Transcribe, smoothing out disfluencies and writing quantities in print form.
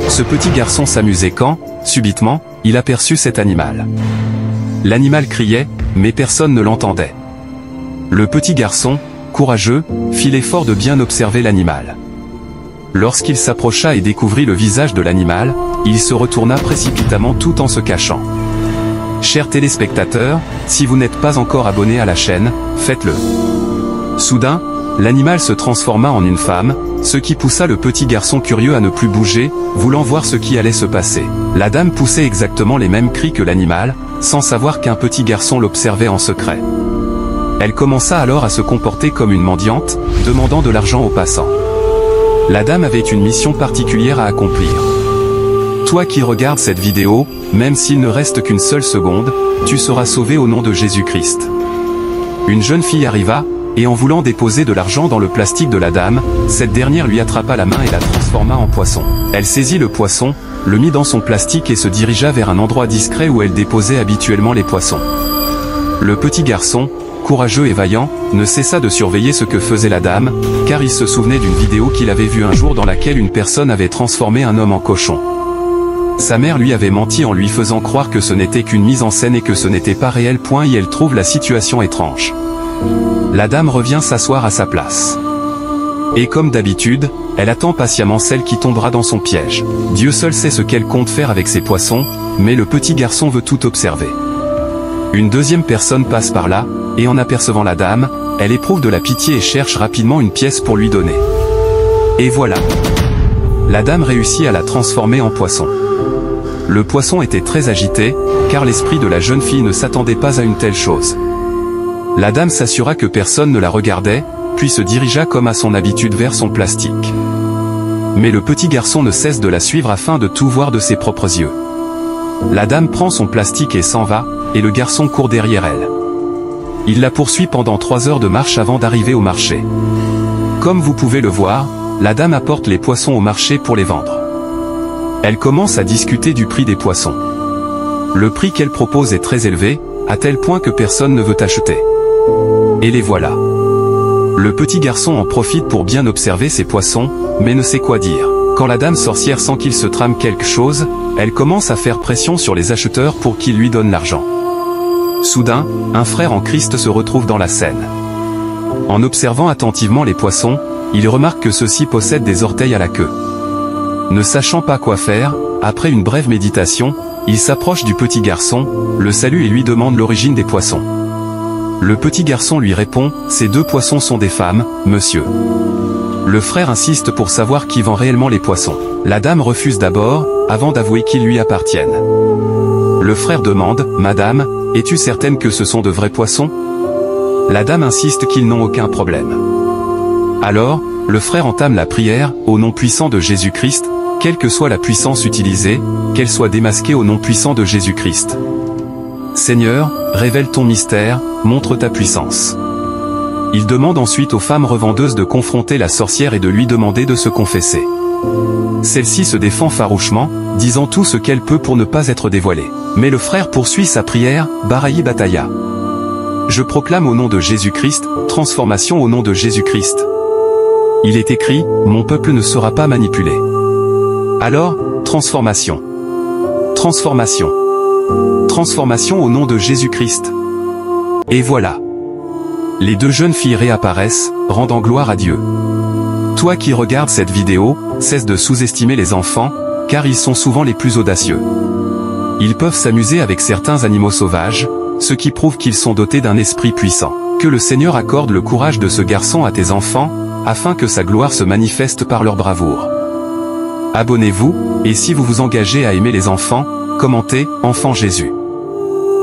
Ce petit garçon s'amusait quand, subitement, il aperçut cet animal. L'animal criait, mais personne ne l'entendait. Le petit garçon, courageux, fit l'effort de bien observer l'animal. Lorsqu'il s'approcha et découvrit le visage de l'animal, il se retourna précipitamment tout en se cachant. Chers téléspectateurs, si vous n'êtes pas encore abonné à la chaîne, faites-le. Soudain, l'animal se transforma en une femme, ce qui poussa le petit garçon curieux à ne plus bouger, voulant voir ce qui allait se passer. La dame poussait exactement les mêmes cris que l'animal, sans savoir qu'un petit garçon l'observait en secret. Elle commença alors à se comporter comme une mendiante, demandant de l'argent aux passants. La dame avait une mission particulière à accomplir. Toi qui regardes cette vidéo, même s'il ne reste qu'une seule seconde, tu seras sauvé au nom de Jésus-Christ. Une jeune fille arriva, et en voulant déposer de l'argent dans le plastique de la dame, cette dernière lui attrapa la main et la transforma en poisson. Elle saisit le poisson, le mit dans son plastique et se dirigea vers un endroit discret où elle déposait habituellement les poissons. Le petit garçon, courageux et vaillant, ne cessa de surveiller ce que faisait la dame, car il se souvenait d'une vidéo qu'il avait vue un jour dans laquelle une personne avait transformé un homme en cochon. Sa mère lui avait menti en lui faisant croire que ce n'était qu'une mise en scène et que ce n'était pas réel. Et elle trouve la situation étrange. La dame revient s'asseoir à sa place. Et comme d'habitude, elle attend patiemment celle qui tombera dans son piège. Dieu seul sait ce qu'elle compte faire avec ses poissons, mais le petit garçon veut tout observer. Une deuxième personne passe par là, et en apercevant la dame, elle éprouve de la pitié et cherche rapidement une pièce pour lui donner. Et voilà. La dame réussit à la transformer en poisson. Le poisson était très agité, car l'esprit de la jeune fille ne s'attendait pas à une telle chose. La dame s'assura que personne ne la regardait, puis se dirigea comme à son habitude vers son plastique. Mais le petit garçon ne cesse de la suivre afin de tout voir de ses propres yeux. La dame prend son plastique et s'en va, et le garçon court derrière elle. Il la poursuit pendant 3 heures de marche avant d'arriver au marché. Comme vous pouvez le voir, la dame apporte les poissons au marché pour les vendre. Elle commence à discuter du prix des poissons. Le prix qu'elle propose est très élevé, à tel point que personne ne veut acheter. Et les voilà. Le petit garçon en profite pour bien observer ses poissons, mais ne sait quoi dire. Quand la dame sorcière sent qu'il se trame quelque chose, elle commence à faire pression sur les acheteurs pour qu'ils lui donnent l'argent. Soudain, un frère en Christ se retrouve dans la scène. En observant attentivement les poissons, il remarque que ceux-ci possèdent des orteils à la queue. Ne sachant pas quoi faire, après une brève méditation, il s'approche du petit garçon, le salue et lui demande l'origine des poissons. Le petit garçon lui répond, « Ces 2 poissons sont des femmes, monsieur. » Le frère insiste pour savoir qui vend réellement les poissons. La dame refuse d'abord, avant d'avouer qu'ils lui appartiennent. Le frère demande, « Madame, es-tu certaine que ce sont de vrais poissons ?» La dame insiste qu'ils n'ont aucun problème. Alors, le frère entame la prière, au nom puissant de Jésus-Christ, quelle que soit la puissance utilisée, qu'elle soit démasquée au nom puissant de Jésus-Christ. Seigneur, révèle ton mystère, montre ta puissance. Il demande ensuite aux femmes revendeuses de confronter la sorcière et de lui demander de se confesser. Celle-ci se défend farouchement, disant tout ce qu'elle peut pour ne pas être dévoilée. Mais le frère poursuit sa prière, Barayi Bataya. Je proclame au nom de Jésus-Christ, transformation au nom de Jésus-Christ. Il est écrit, mon peuple ne sera pas manipulé. Alors, transformation. Transformation. Transformation au nom de Jésus-Christ. Et voilà. Les 2 jeunes filles réapparaissent, rendant gloire à Dieu. Toi qui regardes cette vidéo, cesse de sous-estimer les enfants, car ils sont souvent les plus audacieux. Ils peuvent s'amuser avec certains animaux sauvages, ce qui prouve qu'ils sont dotés d'un esprit puissant. Que le Seigneur accorde le courage de ce garçon à tes enfants, afin que sa gloire se manifeste par leur bravoure. Abonnez-vous, et si vous vous engagez à aimer les enfants, commentez « Enfant Jésus ».